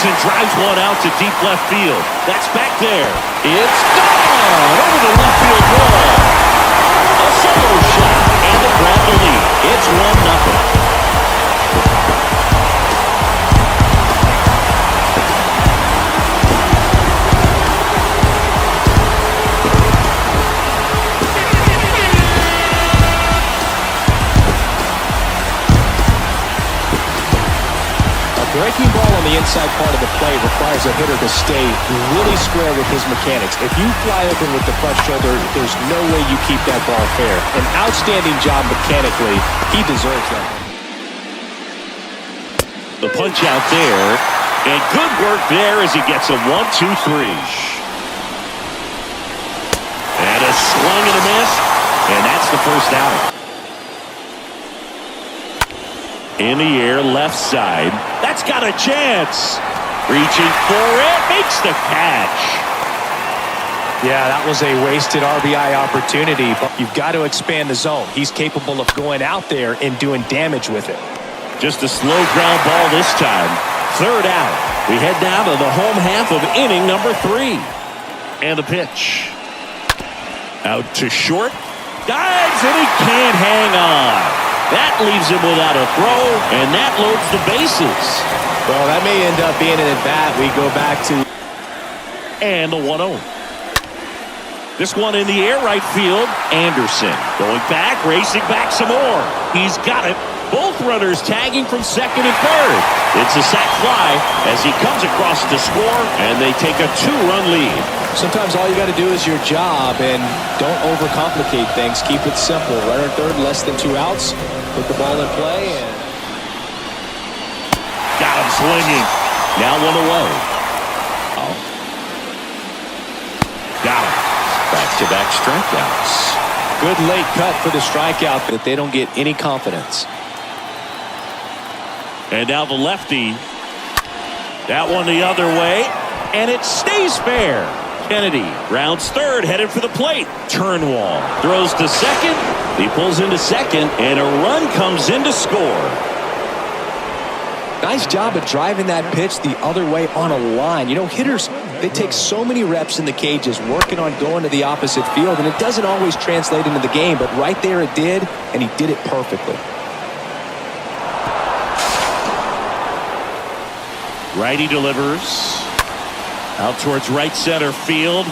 and drives one out to deep left field. That's back there. It's gone over the left field wall. A solo shot, and they grab the lead. It's 1-0. Breaking ball on the inside part of the plate requires a hitter to stay really square with his mechanics. If you fly open with the front shoulder, there's no way you keep that ball fair. An outstanding job mechanically. He deserves that. The punch out there, and good work there as he gets a 1-2-3. And a swing and a miss, and that's the first out. In the air, left side. That's got a chance. Reaching for it, makes the catch. Yeah, that was a wasted RBI opportunity, but you've got to expand the zone. He's capable of going out there and doing damage with it. Just a slow ground ball this time. Third out. We head now to the home half of inning number 3. And the pitch. Out to short. Dives, and he can't hang on. That leaves him without a throw, and that loads the bases. Well, that may end up being an at-bat. We go back to... And the 1-0. This one in the air, right field. Anderson going back, racing back some more. He's got it. Both runners tagging from second and third. It's a sac fly as he comes across to score, and they take a 2-run lead. Sometimes all you got to do is your job, and don't overcomplicate things. Keep it simple. Runner third, less than 2 outs. Put the ball in play, and... Got him swinging. Now 1 away. Oh. Got him. Back-to-back strikeouts. Good late cut for the strikeout, but they don't get any confidence. And now the lefty. That one the other way, and it stays fair. Kennedy rounds third, headed for the plate. Turnwall throws to second. He pulls into second, and a run comes in to score. Nice job of driving that pitch the other way on a line. You know, hitters, they take so many reps in the cages working on going to the opposite field, and it doesn't always translate into the game, but right there it did, and he did it perfectly. Righty delivers. Out towards right center field.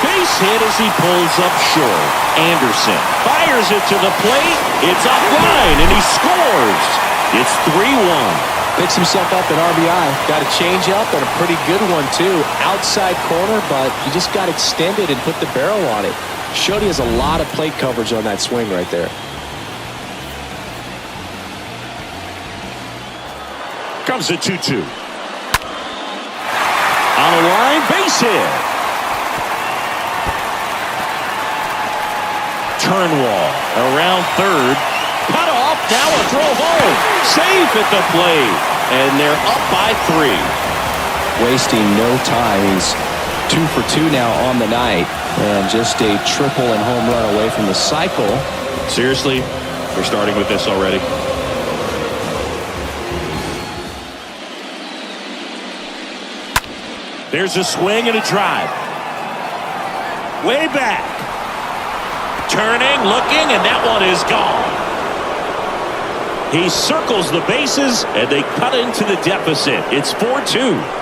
Base hit as he pulls up short. Anderson fires it to the plate. It's offline, and he scores. It's 3-1. Picks himself up at RBI. Got a change up and a pretty good one, too. Outside corner, but he just got extended and put the barrel on it. Showed he has a lot of plate coverage on that swing right there. Comes a 2-2. On the line, base hit. Turnwall around third. Cut off, now a throw home. Safe at the plate. And they're up by 3. Wasting no time. He's 2 for 2 now on the night. And just a triple and home run away from the cycle. Seriously, we're starting with this already. There's a swing and a drive. Way back. Turning, looking, and that one is gone. He circles the bases, and they cut into the deficit. It's 4-2.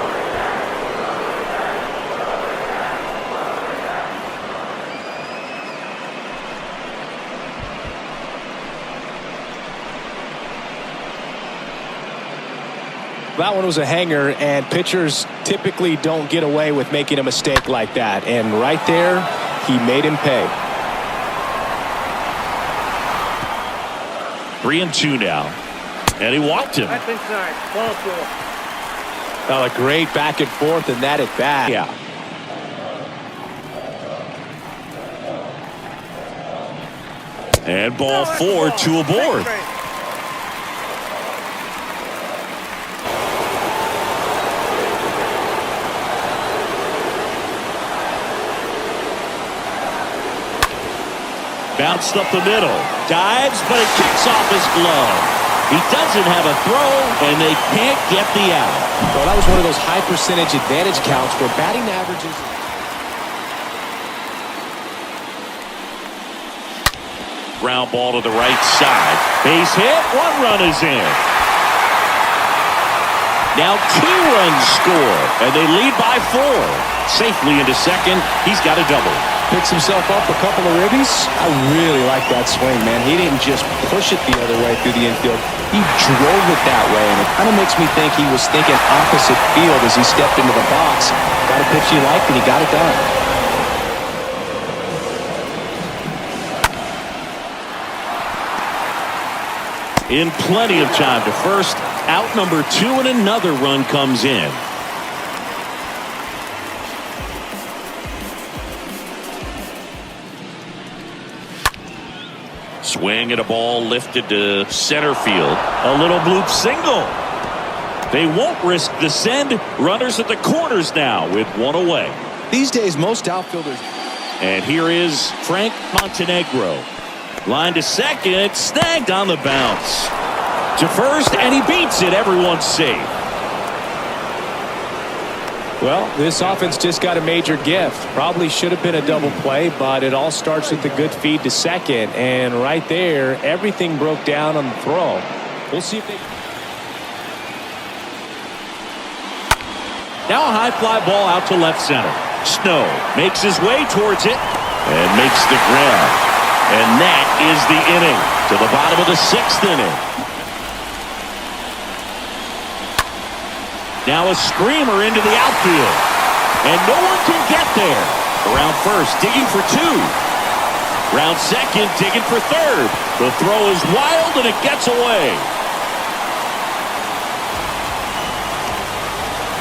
That one was a hanger, and pitchers typically don't get away with making a mistake like that. And right there, he made him pay. 3-2 now. And he walked him. That's inside. Ball 4. Well, a great back and forth in that at bat. Yeah. And ball 4, 2 aboard. Bounced up the middle. Dives, but it kicks off his glove. He doesn't have a throw, and they can't get the out. Well, that was one of those high percentage advantage counts where batting averages. Ground ball to the right side. Base hit. One run is in. Now 2 runs score, and they lead by 4. Safely into second. He's got a double. Picks himself up a couple of ribbies. I really like that swing, man. He didn't just push it the other way through the infield. He drove it that way, and it kind of makes me think he was thinking opposite field as he stepped into the box. Got a pitch he liked, and he got it done. In plenty of time to first. Out number 2, and another run comes in. Swing at a ball lifted to center field. A little bloop single. They won't risk the send. Runners at the corners now with 1 away. These days, most outfielders. And here is Frank Montenegro. Line to second. Snagged on the bounce. To first, and he beats it. Everyone's safe. Well, this offense just got a major gift. Probably should have been a double play, but it all starts with a good feed to second. And right there, everything broke down on the throw. We'll see if they... Now a high fly ball out to left center. Snow makes his way towards it and makes the grab. And that is the inning. To the bottom of the 6th inning. Now a screamer into the outfield. And no one can get there. Around first, digging for 2. Round second, digging for 3rd. The throw is wild, and it gets away.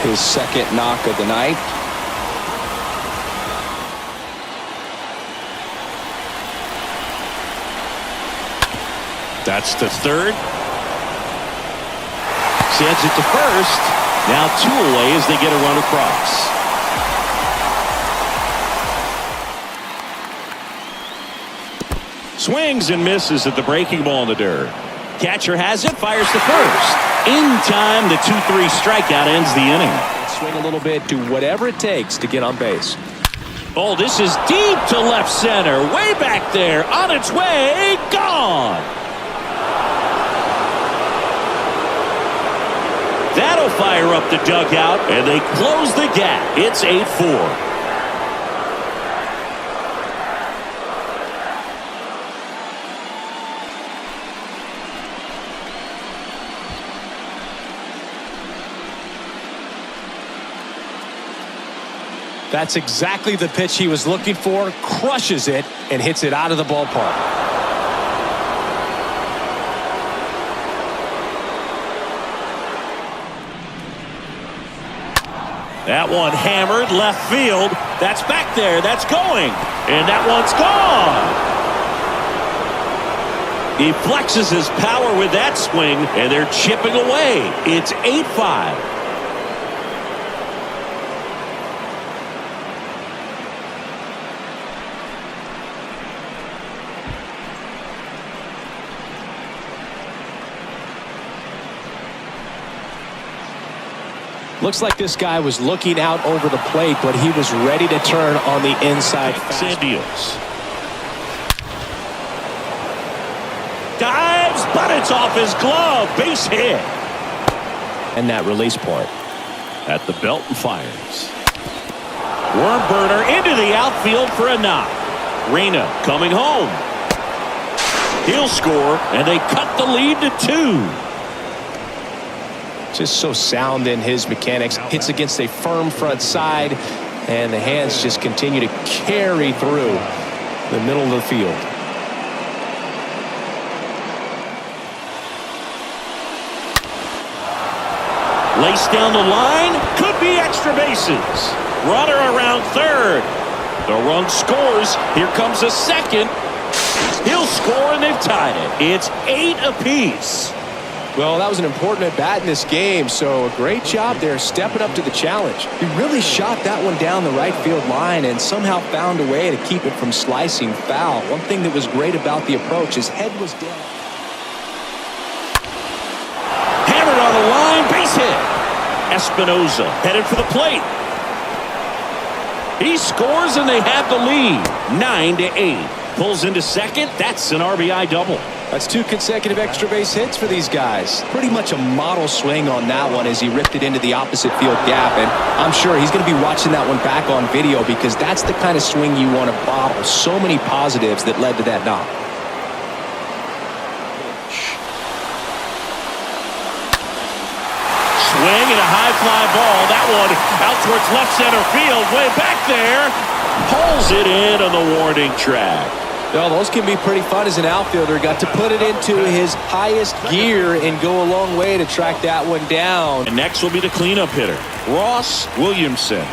His second knock of the night. That's to 3rd. Sends it to first. Now 2 away as they get a run across. Swings and misses at the breaking ball in the dirt. Catcher has it, fires to first. In time, the 2-3 strikeout ends the inning. Swing a little bit, do whatever it takes to get on base. Oh, this is deep to left center. Way back there. On its way. Gone. That'll fire up the dugout, and they close the gap. It's 8-4. That's exactly the pitch he was looking for. Crushes it and hits it out of the ballpark. That one hammered left field. That's back there. That's going. And that one's gone. He flexes his power with that swing, and they're chipping away. It's 8-5. Looks like this guy was looking out over the plate, but he was ready to turn on the inside. Sandios dives, but it's off his glove. Base hit. And that release point. At the belt and fires. Worm burner into the outfield for a knock. Reyna coming home. He'll score, and they cut the lead to 2. Just so sound in his mechanics. Hits against a firm front side, and the hands just continue to carry through the middle of the field. Laced down the line, could be extra bases. Runner around 3rd. The run scores. Here comes a second. He'll score, and they've tied it. It's 8 apiece. Well, that was an important at-bat in this game, so a great job there stepping up to the challenge. He really shot that one down the right field line and somehow found a way to keep it from slicing foul. One thing that was great about the approach, his head was down. Espinoza headed for the plate. He scores and they have the lead. 9-8. Pulls into second. That's an RBI double. That's 2 consecutive extra base hits for these guys. Pretty much a model swing on that one as he ripped it into the opposite field gap. And I'm sure he's going to be watching that one back on video because that's the kind of swing you want to bottle. So many positives that led to that knock. Swing and a high fly ball. That one out towards left center field. Way back there. Pulls it in on the warning track. Well, those can be pretty fun as an outfielder. Got to put it into his highest gear and go a long way to track that one down. And next will be the cleanup hitter, Ross Williamson.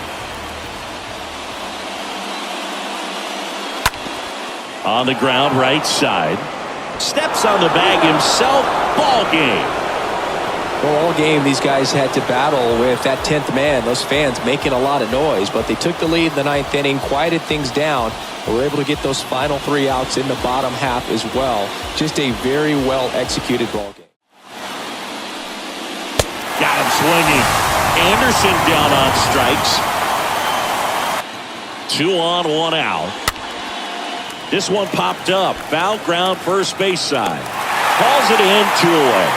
On the ground, right side. Steps on the bag himself. Ball game. Well, all game these guys had to battle with that 10th man. Those fans making a lot of noise, but they took the lead in the 9th inning, quieted things down. Were able to get those final 3 outs in the bottom half as well. Just a very well executed ball game. Got him swinging. Anderson down on strikes. 2 on, 1 out. This one popped up. Foul ground, first base side. Calls it in, 2 away.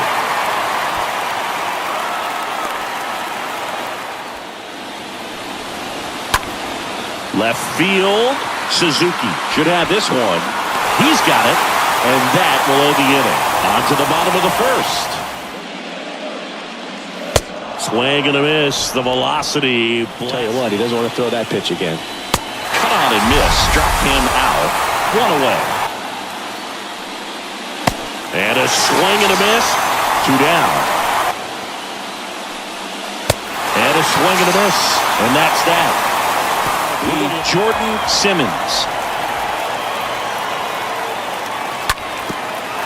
Left field. Suzuki should have this one. He's got it, and that will end the inning. On to the bottom of the first. Swing and a miss. The velocity. Tell you what, he doesn't want to throw that pitch again. Cut on and miss. Struck him out. 1 away. And a swing and a miss. 2 down. And a swing and a miss. And that's that. Jordan Simmons.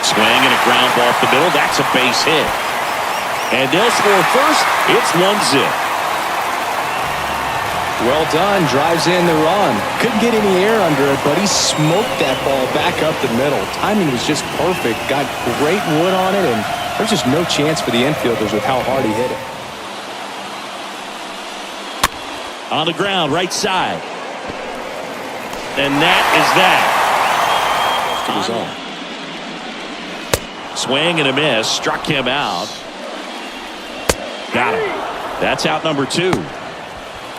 Swing and a ground ball up the middle. That's a base hit. And they'll score first. It's 1-0. Well done. Drives in the run. Couldn't get any air under it, but he smoked that ball back up the middle. Timing was just perfect. Got great wood on it, and there's just no chance for the infielders with how hard he hit it. On the ground, right side. And that is that. Swing and a miss. Struck him out. Got him. That's out number 2.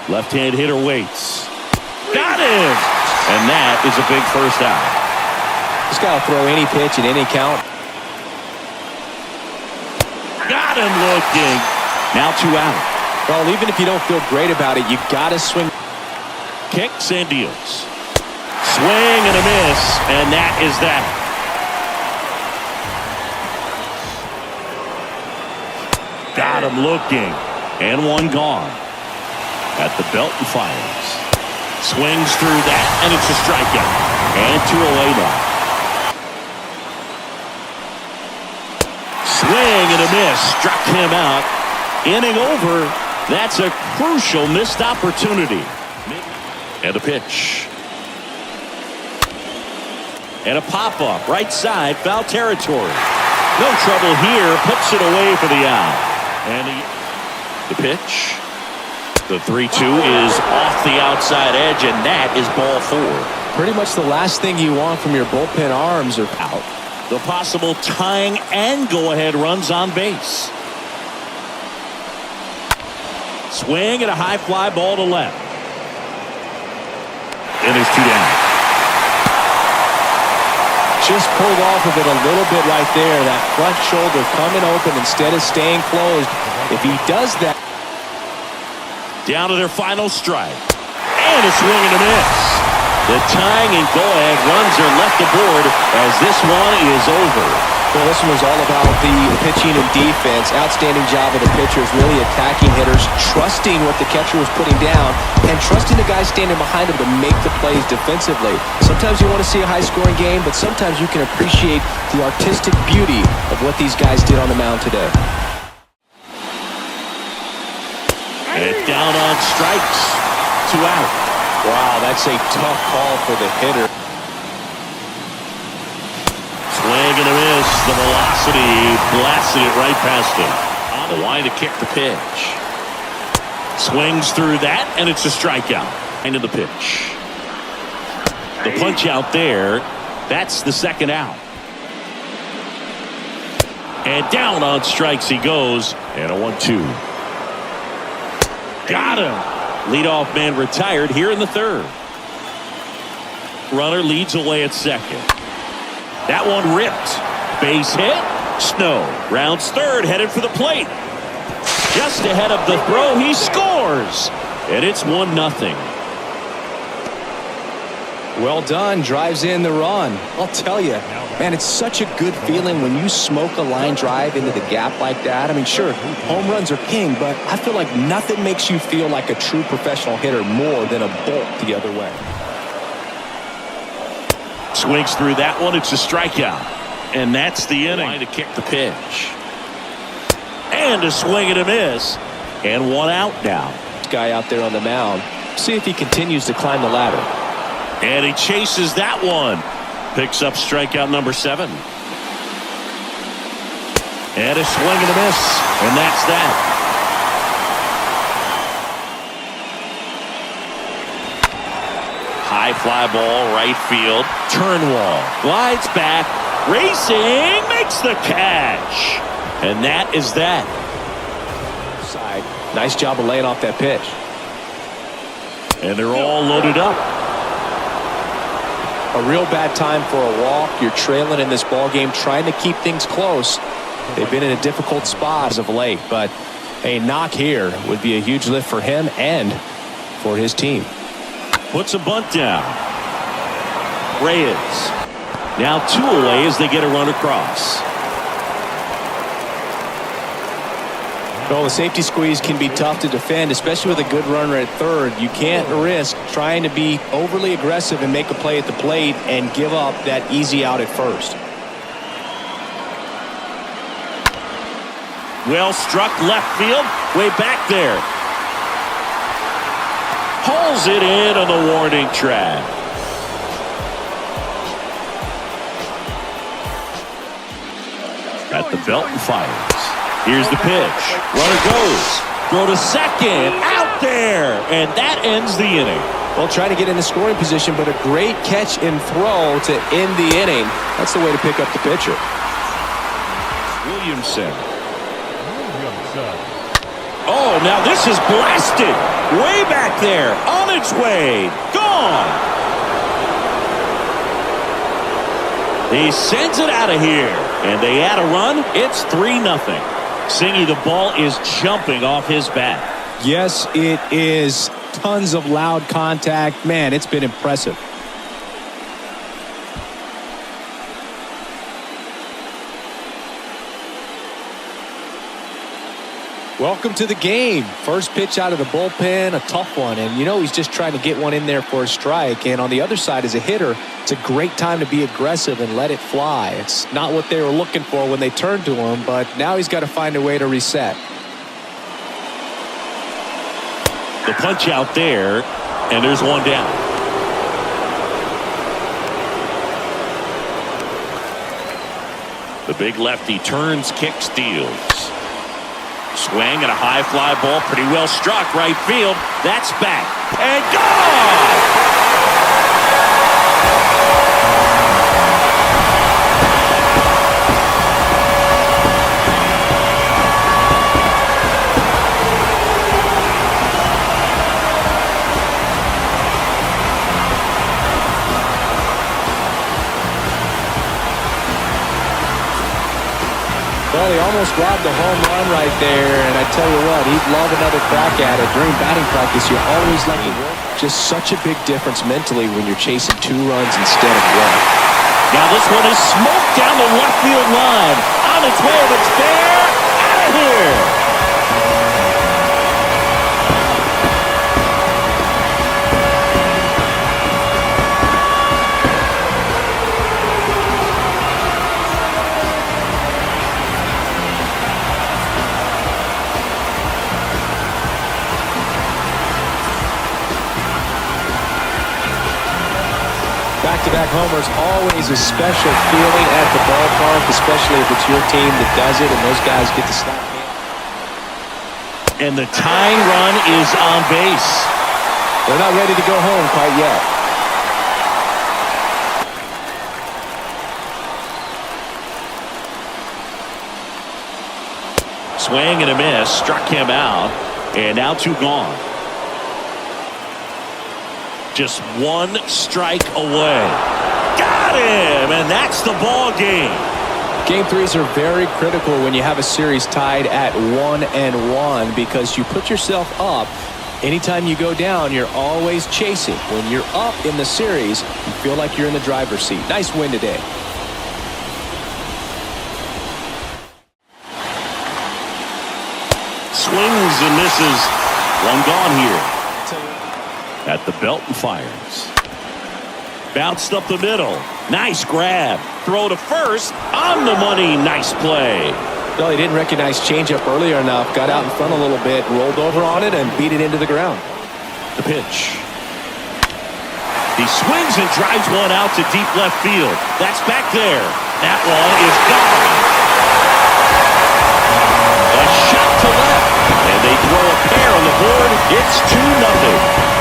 Left-hand hitter waits. Got him. And that is a big first out. Just got to throw any pitch in any count. Got him looking. Now 2 out. Well, even if you don't feel great about it, you got to swing. Kicks and deals. Swing and a miss, and that is that. Got him looking, and 1 gone. At the belt and fires. Swings through that, and it's a strikeout. And 2 away now. Swing and a miss, struck him out. Inning over. That's a crucial missed opportunity. And a pitch. And a pop-up, right side, foul territory. No trouble here, puts it away for the out. And the pitch. The 3-2 is off the outside edge, and that is ball 4. Pretty much the last thing you want from your bullpen arms are out. The possible tying and go-ahead runs on base. Swing and a high fly ball to left. And there's 2 down. Just pulled off of it a little bit right there. That front shoulder coming open instead of staying closed. If he does that. Down to their final strike. And a swing and a miss. The tying and go-ahead runs are left aboard as this one is over. Well, this one was all about the pitching and defense. Outstanding job of the pitchers, really attacking hitters, trusting what the catcher was putting down, and trusting the guys standing behind him to make the plays defensively. Sometimes you want to see a high-scoring game, but sometimes you can appreciate the artistic beauty of what these guys did on the mound today. And down on strikes. 2 out. Wow, that's a tough call for the hitter. Swing and a miss. The velocity blasted it right past him. On the line to kick the pitch. Swings through that, and it's a strikeout. Into the pitch. The punch out there. That's the second out. And down on strikes he goes. And a 1-2. Got him. Leadoff man retired here in the third. Runner leads away at second. That one ripped. Base hit. Snow rounds third, headed for the plate. Just ahead of the throw, he scores. And it's 1-0. Well done. Drives in the run. I'll tell you, man, it's such a good feeling when you smoke a line drive into the gap like that. I mean, sure, home runs are king, but I feel like nothing makes you feel like a true professional hitter more than a bolt the other way. Swings through that one. It's a strikeout. And that's the inning. Trying to kick the pitch. And a swing and a miss. And one out now. This guy out there on the mound. See if he continues to climb the ladder. And he chases that one. Picks up strikeout number 7. And a swing and a miss. And that's that. High fly ball, right field. Turnwall glides back. Racing, makes the catch. And that is that. Side. Nice job of laying off that pitch. And they're all loaded up. A real bad time for a walk. You're trailing in this ball game, trying to keep things close. They've been in a difficult spot as of late, but a knock here would be a huge lift for him and for his team. Puts a bunt down. Reyes. Now 2 away as they get a run across. Well, the safety squeeze can be tough to defend, especially with a good runner at third. You can't risk trying to be overly aggressive and make a play at the plate and give up that easy out at first. Well struck left field, way back there. Pulls it in on the warning track. At the belt and fires. Here's the pitch. Runner goes. Throw to second. Out there. And that ends the inning. Well, trying to get in the scoring position, but a great catch and throw to end the inning. That's the way to pick up the pitcher. Williamson. Oh, now this is blasted. Way back there. On its way. Gone. He sends it out of here. And they add a run. It's 3-0. Singy, the ball is jumping off his bat. Yes, it is. Tons of loud contact. Man, it's been impressive. Welcome to the game. First pitch out of the bullpen, a tough one. And you know he's just trying to get one in there for a strike. And on the other side, as a hitter, it's a great time to be aggressive and let it fly. It's not what they were looking for when they turned to him, but now he's got to find a way to reset. The punch out there, and there's one down. The big lefty turns, kicks, deals. Swing and a high fly ball, pretty well struck, right field. That's back and gone. Well, he almost robbed the home run right there, and I tell you what, he'd love another crack at it. During batting practice, you're always like, just such a big difference mentally when you're chasing 2 runs instead of 1. Now this one is smoked down the left field line. On its way, if it's fair, out of here. Back-to-back homers, always a special feeling at the ballpark, especially if it's your team that does it and those guys get to slap And the tying run is on base. They're not ready to go home quite yet. Swing and a miss. Struck him out. And now 2 gone. Just 1 strike away. Got him! And that's the ball game. Game 3s are very critical when you have a series tied at 1-1 because you put yourself up. Anytime you go down, you're always chasing. When you're up in the series, you feel like you're in the driver's seat. Nice win today. Swings and misses. 1 gone here. At the belt and fires. Bounced up the middle. Nice grab. Throw to first. On the money. Nice play. Well, he didn't recognize changeup earlier enough. Got out in front a little bit, rolled over on it, and beat it into the ground. The pitch. He swings and drives one out to deep left field. That's back there. That one is gone. A shot to left. And they throw a pair on the board. It's 2-0.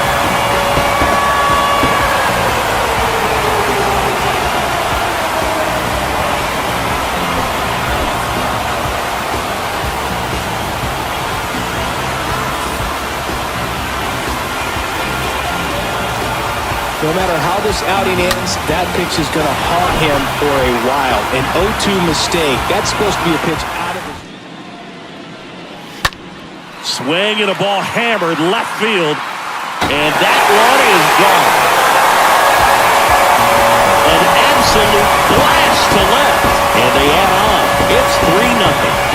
No matter how this outing ends, that pitch is going to haunt him for a while. An 0-2 mistake. That's supposed to be a pitch out of his... Swing and a ball hammered left field. And that one is gone. An absolute blast to left. And they add on. It's 3-0.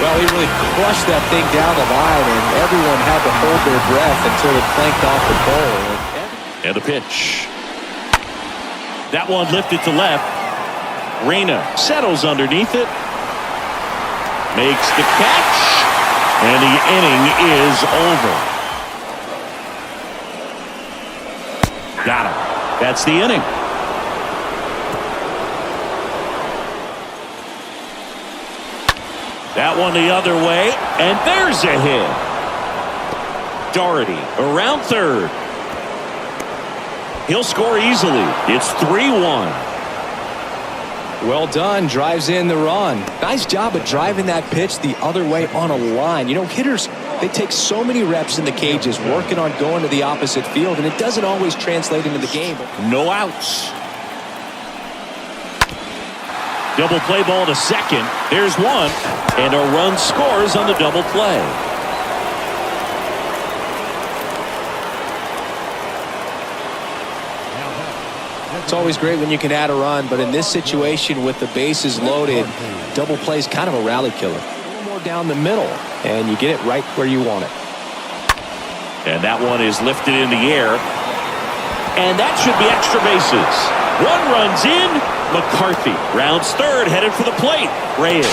Well, he really crushed that thing down the line, and everyone had to hold their breath until it clanked off the pole. And a pitch. That one lifted to left. Reyna settles underneath it. Makes the catch. And the inning is over. Got him. That's the inning. That one the other way, and there's a hit. Doherty around third. He'll score easily. It's 3-1. Well done. Drives in the run. Nice job of driving that pitch the other way on a line. You know, hitters, they take so many reps in the cages working on going to the opposite field, and it doesn't always translate into the game. No outs. Double play ball to second. There's one. And a run scores on the double play. It's always great when you can add a run, but in this situation with the bases loaded, double play is kind of a rally killer. A little more down the middle, and you get it right where you want it. And that one is lifted in the air. And that should be extra bases. 1 runs in. McCarthy rounds third, headed for the plate. Reyes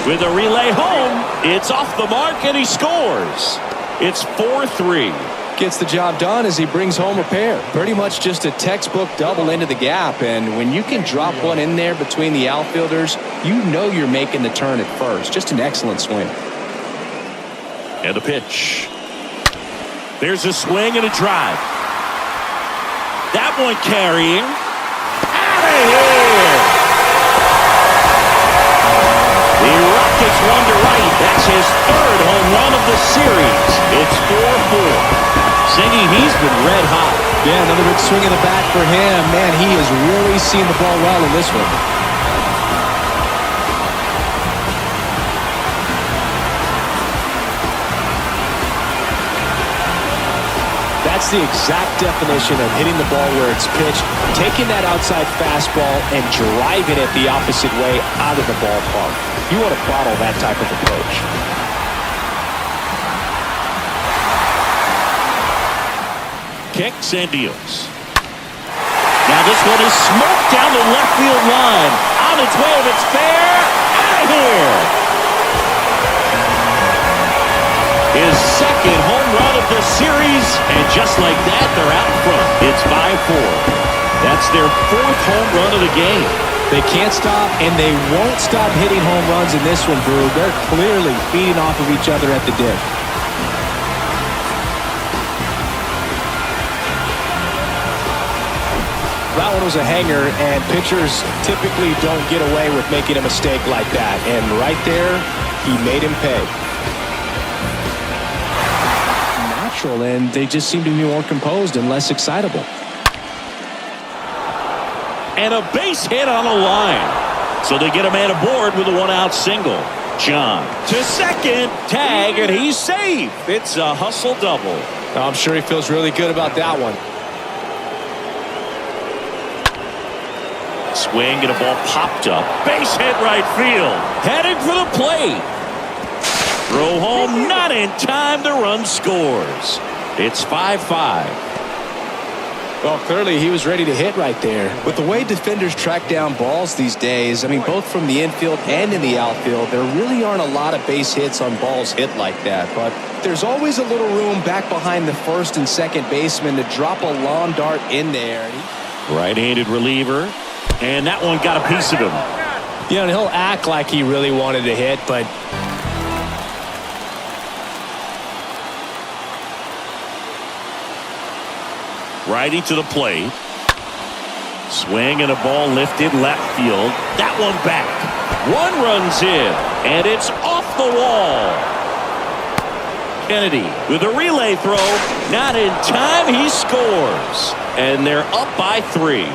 with a relay home. It's off the mark, and he scores. It's 4-3. Gets the job done as he brings home a pair. Pretty much just a textbook double into the gap, and when you can drop one in there between the outfielders, you know you're making the turn at first. Just an excellent swing. And a pitch. There's a swing and a drive. That one carrying. Out of here! The Rockets run to right. That's his 3rd home run of the series. It's 4-4. Singy, he's been red hot. Yeah, another big swing in the bat for him. Man, he has really seen the ball well in this one. That's the exact definition of hitting the ball where it's pitched, taking that outside fastball and driving it the opposite way out of the ballpark. You want to bottle that type of approach. Kicks and deals. Now this one is smoked down the left field line. On its way, if it's fair, out of here. His 2nd home run of of the series, and just like that, they're out in front. It's 5-4. That's their 4th home run of the game. They can't stop, and they won't stop hitting home runs in this one, Drew. They're clearly feeding off of each other at the dip. That one was a hanger, and pitchers typically don't get away with making a mistake like that. And right there, he made him pay. Natural, and they just seem to be more composed and less excitable. And a base hit on a line. So they get a man aboard with a 1-out single. John to second, tag, and he's safe. It's a hustle double. I'm sure he feels really good about that one. Swing and a ball popped up. Base hit right field. Heading for the plate. Throw home, not in time. The run scores. It's 5-5. Well, clearly he was ready to hit right there. With the way defenders track down balls these days, I mean, both from the infield and in the outfield, there really aren't a lot of base hits on balls hit like that. But there's always a little room back behind the first and second baseman to drop a lawn dart in there. Right-handed reliever. And that one got a piece of him. Yeah, and he'll act like he really wanted to hit, but righty to the plate. Swing and a ball lifted left field. That one back. One runs in, and it's off the wall. Kennedy with a relay throw. Not in time. He scores. And they're up by 3.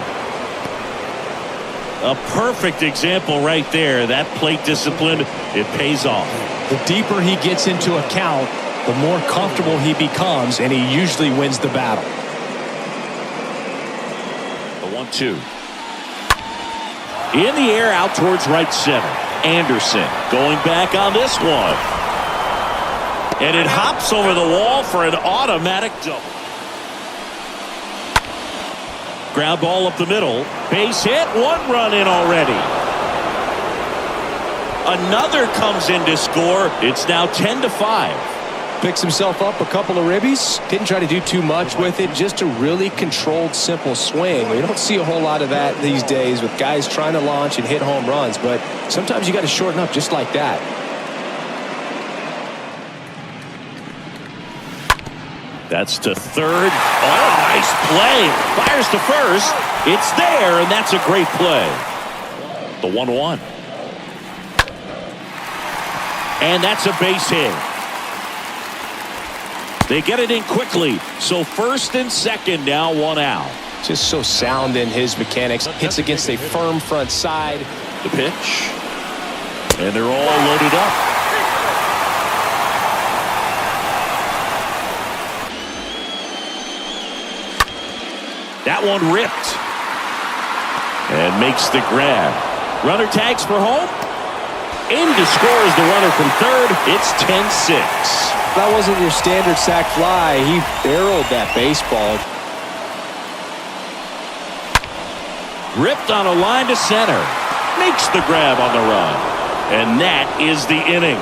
A perfect example right there. That plate discipline, it pays off. The deeper he gets into a count, the more comfortable he becomes, and he usually wins the battle. The 1-2. In the air out towards right center. Anderson going back on this one. And it hops over the wall for an automatic double. Ground ball up the middle. Base hit. 1 run in already. Another comes in to score. It's now 10-5. Picks himself up a couple of ribbies. Didn't try to do too much with it. Just a really controlled, simple swing. We don't see a whole lot of that these days with guys trying to launch and hit home runs. But sometimes you got to shorten up just like that. That's to third. Oh, nice play. Fires to first. It's there, and that's a great play. The 1-1. And that's a base hit. They get it in quickly. So first and second now, 1 out. Just so sound in his mechanics. Hits against a firm front side. The pitch. And they're all loaded up. That one ripped. And makes the grab. Runner tags for home. In to score is the runner from third. It's 10-6. That wasn't your standard sac fly. He barreled that baseball. Ripped on a line to center. Makes the grab on the run. And that is the inning.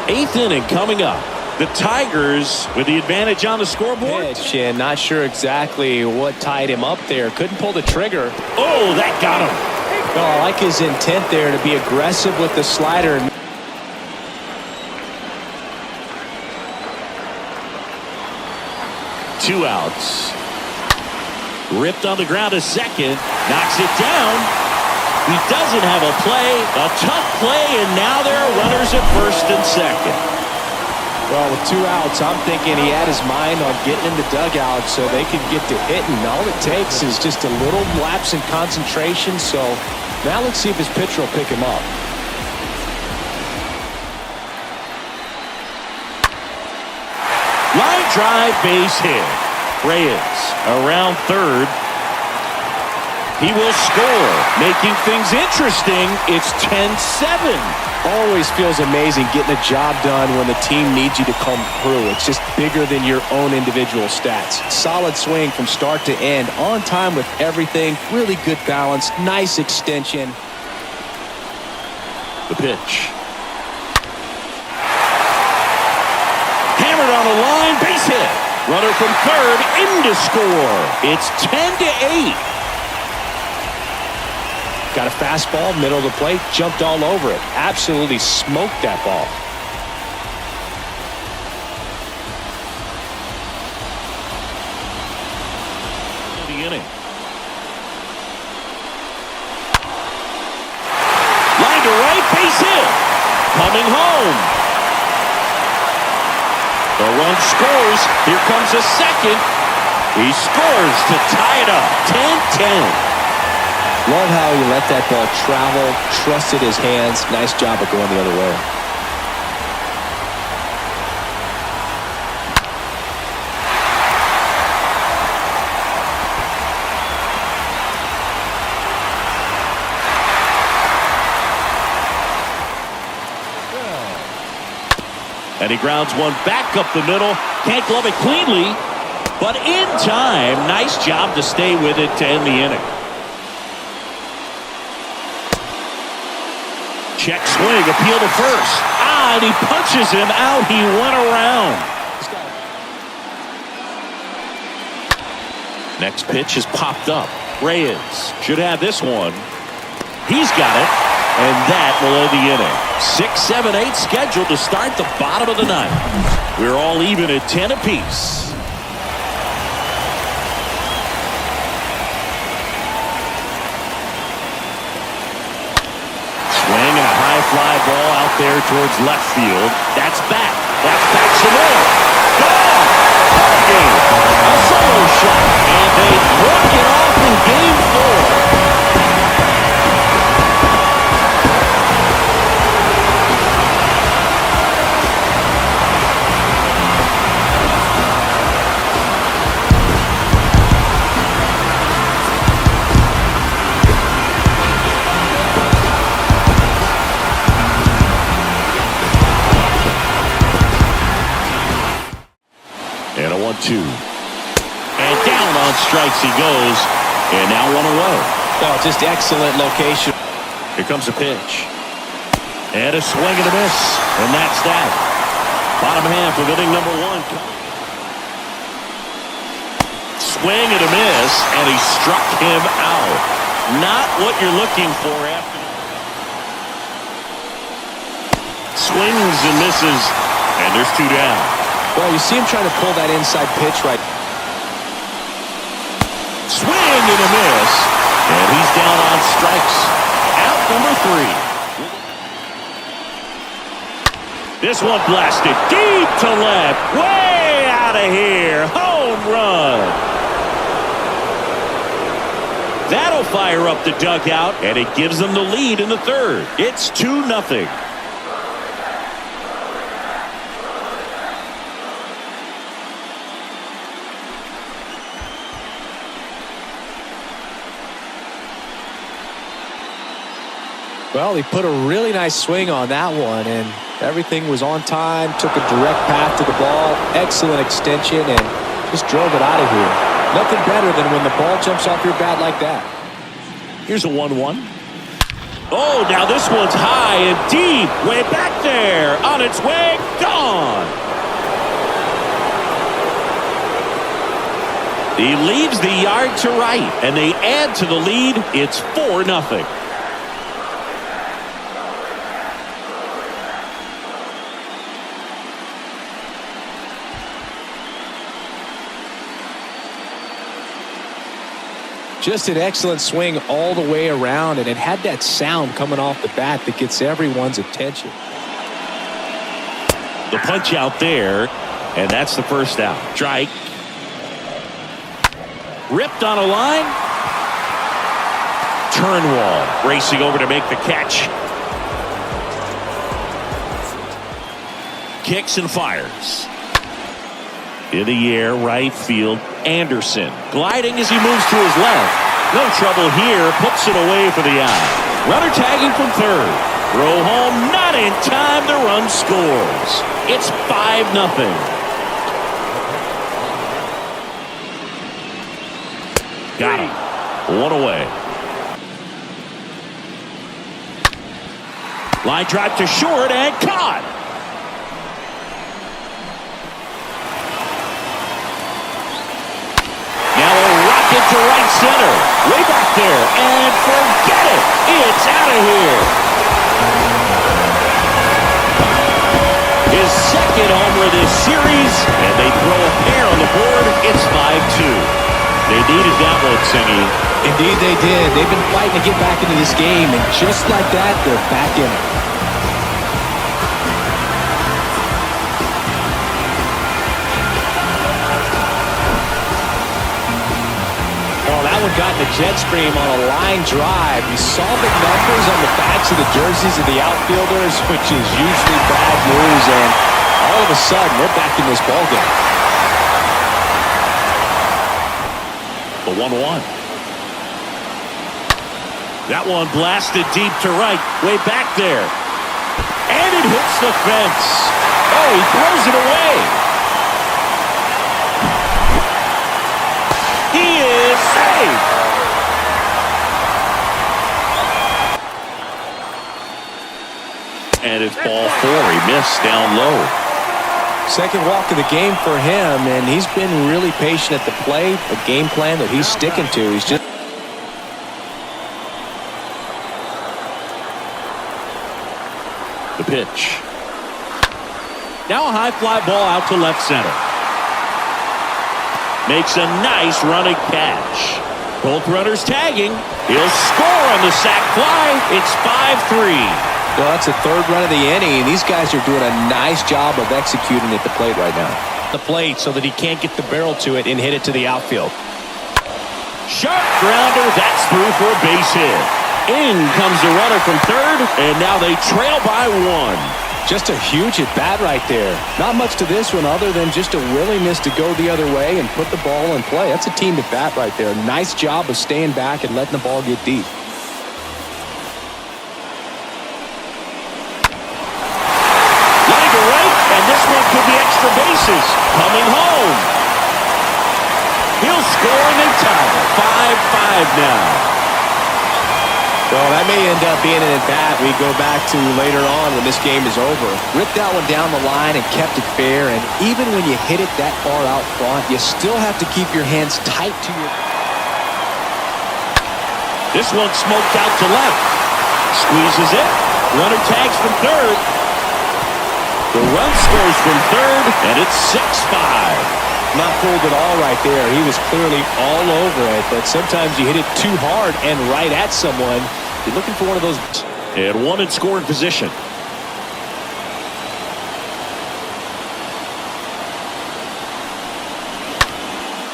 8th inning coming up. The Tigers with the advantage on the scoreboard. Pitch, and not sure exactly what tied him up there. Couldn't pull the trigger. Oh, that got him. Oh, I like his intent there to be aggressive with the slider. 2 outs. Ripped on the ground to second. Knocks it down. He doesn't have a play. A tough play, and now there are runners at first and second. Well, with 2 outs, I'm thinking he had his mind on getting in the dugout so they could get to hitting. All it takes is just a little lapse in concentration. So now let's see if his pitcher will pick him up. Line drive, base hit. Reyes around third. He will score, making things interesting. It's 10-7. Always feels amazing getting a job done when the team needs you to come through. It's just bigger than your own individual stats. Solid swing from start to end. On time with everything. Really good balance. Nice extension. The pitch. Hammered on the line, base hit. Runner from third in to score. It's 10-8. Got a fastball, middle of the plate, jumped all over it. Absolutely smoked that ball. The inning. Line to right, base hit. Coming home. The run scores. Here comes a second. He scores to tie it up. 10-10. Love how he let that ball travel, trusted his hands. Nice job of going the other way. And he grounds one back up the middle. Can't glove it cleanly, but in time. Nice job to stay with it to end the inning. Check swing, appeal to first. And he punches him out. He went around. Next pitch is popped up. Reyes should have this one. He's got it. And that will end the inning. 6, 7, 8 scheduled to start the bottom of the ninth. We're all even at 10 apiece. Swing and a high fly ball out there towards left field. That's back. That's back some more. Gone. Ball game. A solo shot. And they walk it off in game 4. And a 1-2. And down on strikes he goes. And now one away. Oh, just excellent location. Here comes a pitch. And a swing and a miss. And that's that. Bottom half of inning number 1. Swing and a miss. And he struck him out. Not what you're looking for after. Swings and misses. And there's 2 down. Well, you see him trying to pull that inside pitch right. Swing and a miss. And he's down on strikes. Out number 3. This one blasted deep to left. Way out of here. Home run. That'll fire up the dugout. And it gives them the lead in the third. It's 2-0. Well, he put a really nice swing on that one, and everything was on time, took a direct path to the ball, excellent extension, and just drove it out of here. Nothing better than when the ball jumps off your bat like that. Here's a 1-1. Oh, now this one's high and deep, way back there, on its way, gone. He leaves the yard to right, and they add to the lead. It's 4-0. Just an excellent swing all the way around, and it had that sound coming off the bat that gets everyone's attention. The punch out there, and that's the first out. Strike. Ripped on a line. Turnwall racing over to make the catch. Kicks and fires. In the air, right field, Anderson gliding as he moves to his left. No trouble here, puts it away for the out. Runner tagging from third. Throw home, not in time, the run scores. It's 5-0. Got him. One away. Line drive to short and caught. It's out of here. His second homer this series, and they throw a pair on the board. It's 5-2. They needed that one, Singy. Indeed they did. They've been fighting to get back into this game, and just like that, they're back in it. Oh, that one got in the jet stream on a line drive. We saw the numbers on the backs of the jerseys of the outfielders, which is usually bad news, and all of a sudden, we're back in this ballgame. The 1-1. That one blasted deep to right, way back there. And it hits the fence. Oh, he throws it away. He is safe. And it's ball 4. He missed down low. Second walk of the game for him, and he's been really patient at the plate. A game plan that he's sticking to. He's just... The pitch. Now a high fly ball out to left center. Makes a nice running catch. Both runners tagging. He'll score on the sac fly. It's 5-3. Well, that's the third run of the inning, and these guys are doing a nice job of executing at the plate right now. The plate so that he can't get the barrel to it and hit it to the outfield. Sharp grounder. That's through for a base hit. In comes the runner from third, and now they trail by 1. Just a huge at-bat right there. Not much to this one other than just a willingness to go the other way and put the ball in play. That's a team at-bat right there. Nice job of staying back and letting the ball get deep. Line to right, and this one could be extra bases. Coming home. He'll score and they tie it. 5-5 now. Well, that may end up being an at-bat we go back to later on when this game is over. Ripped that one down the line and kept it fair, and even when you hit it that far out front, you still have to keep your hands tight to your... This one smoked out to left. Squeezes it. Runner tags from third. The run scores from third, and it's 6-5. Not fooled at all right there. He was clearly all over it, but sometimes you hit it too hard and right at someone. You're looking for one of those. And one in scoring position.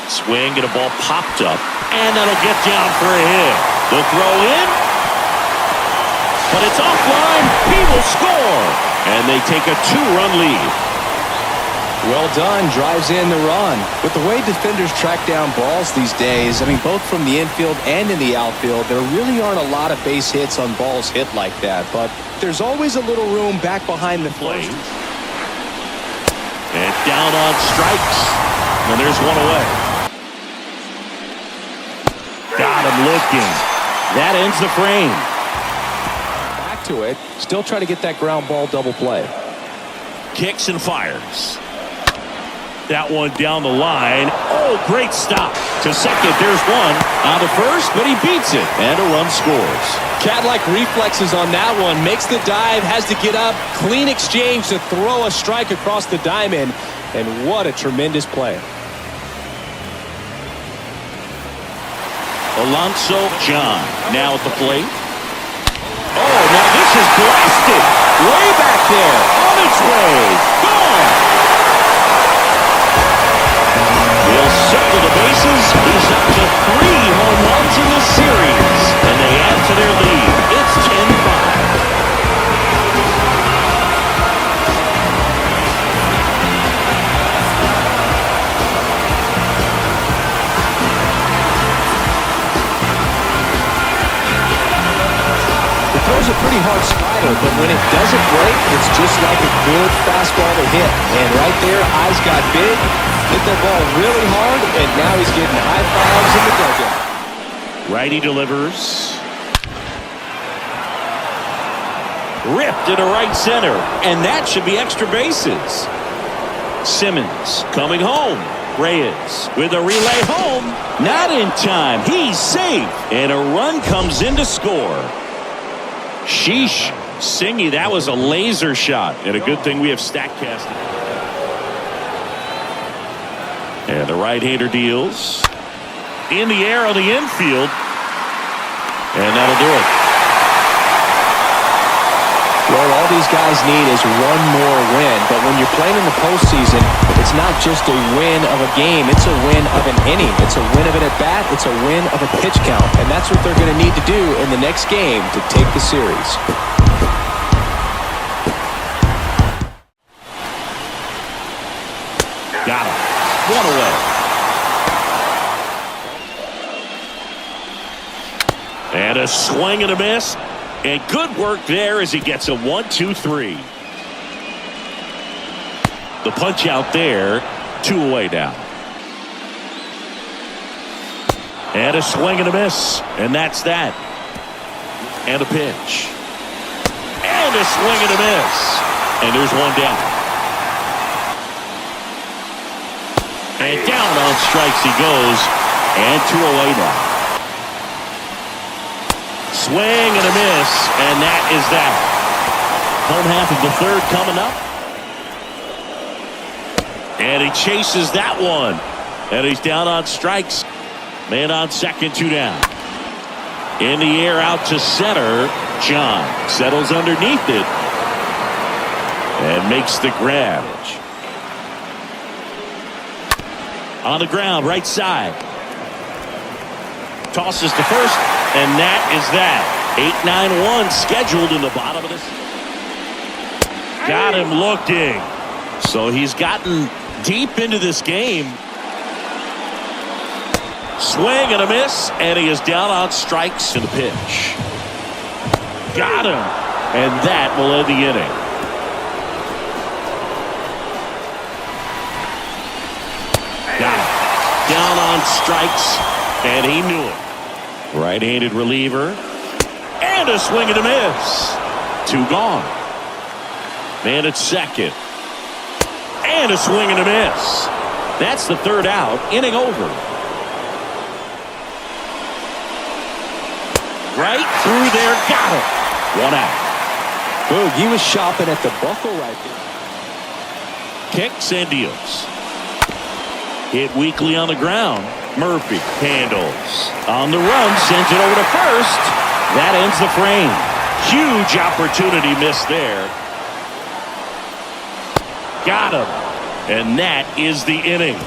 Swing and a ball popped up, and that'll get down for a hit. The throw in, but it's offline. He will score, and they take a 2-run lead. Well done, drives in the run. With the way defenders track down balls these days, I mean, both from the infield and in the outfield, there really aren't a lot of base hits on balls hit like that. But there's always a little room back behind the plate. And down on strikes. And there's one away. Got him looking. That ends the frame. Back to it. Still try to get that ground ball double play. Kicks and fires. That one down the line. Oh, great stop. To second, there's one. On to first, but he beats it. And a run scores. Cat-like reflexes on that one. Makes the dive, has to get up. Clean exchange to throw a strike across the diamond. And what a tremendous play. Alonso John now at the plate. Oh, now this is blasted. Way back there. On its way. Gone. He'll circle the bases. He's up to 3 home runs in this series. And they add to their lead. It's 10-5. It throws a pretty hard slider, but when it doesn't break, it's just like a good fastball to hit. And right there, eyes got big. Hit that ball really hard, and now he's getting high fives in the dugout. Righty delivers. Ripped into right center, and that should be extra bases. Simmons coming home. Reyes with a relay home. Not in time. He's safe, and a run comes in to score. Sheesh. Singy, that was a laser shot. And a good thing we have StatCast. And the right-hander deals. In the air on the infield. And that'll do it. Well, all these guys need is one more win. But when you're playing in the postseason, it's not just a win of a game. It's a win of an inning. It's a win of an at-bat. It's a win of a pitch count. And that's what they're going to need to do in the next game to take the series. Got him. One away. And a swing and a miss. And good work there as he gets a 1-2-3. The punch out there. 2 away now. And a swing and a miss. And that's that. And a pitch. And a swing and a miss. And there's one down. And down on strikes he goes. And 2 away now. Swing and a miss, and that is that. Home half of the third coming up. And he chases that one. And he's down on strikes. Man on second, 2 down. In the air out to center. John settles underneath it. And makes the grab. On the ground, right side. Tosses to first. And that is that. 8-9-1 scheduled in the bottom of this. Got him looking. So he's gotten deep into this game. Swing and a miss. And he is down on strikes in the pitch. Got him. And that will end the inning. Got him. Down on strikes. And he knew it. Right-handed reliever. And a swing and a miss. 2 gone. Man at second. And a swing and a miss. That's the 3rd out. Inning over. Right through there. Got him. 1 out. Boog, he was shopping at the buckle right there. Kicks and deals. Hit weakly on the ground. Murphy handles. On the run, sends it over to first. That ends the frame. Huge opportunity missed there. Got him. And that is the inning.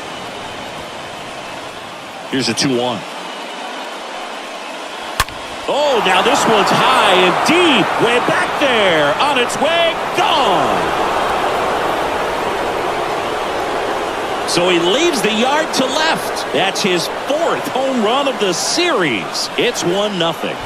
Here's a 2-1. Oh, now this one's high and deep. Way back there. On its way. Gone. So he leaves the yard to left. That's his 4th home run of the series. It's 1-0.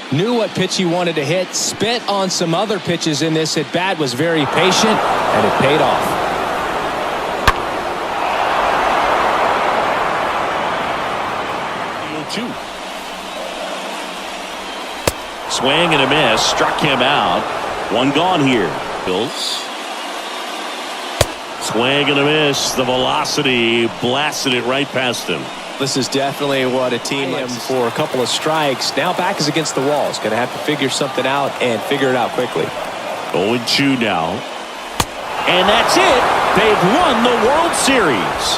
Knew what pitch he wanted to hit, spent on some other pitches in this at bat, was very patient, and it paid off. Swing and a miss, struck him out. 1 gone here. Bills. Swing and a miss, the velocity blasted it right past him. This is definitely what a team likes for a couple of strikes. Now back is against the wall. He's going to have to figure something out and figure it out quickly. 0-2 now. And that's it. They've won the World Series.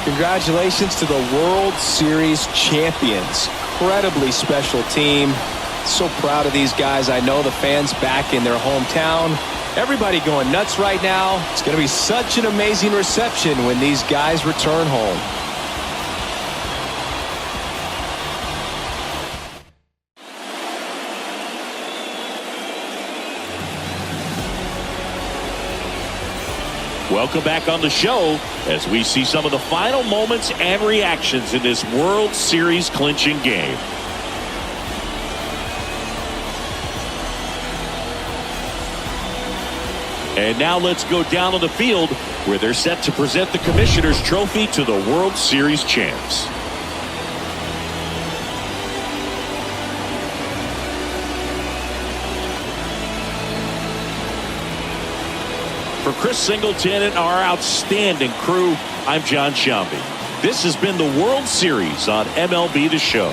Congratulations to the World Series champions. Incredibly special team. So proud of these guys. I know the fans back in their hometown. Everybody going nuts right now. It's going to be such an amazing reception when these guys return home. Welcome back on the show as we see some of the final moments and reactions in this World Series clinching game. And now let's go down on the field where they're set to present the Commissioner's Trophy to the World Series champs. For Chris Singleton and our outstanding crew, I'm John Sciambi. This has been the World Series on MLB The Show.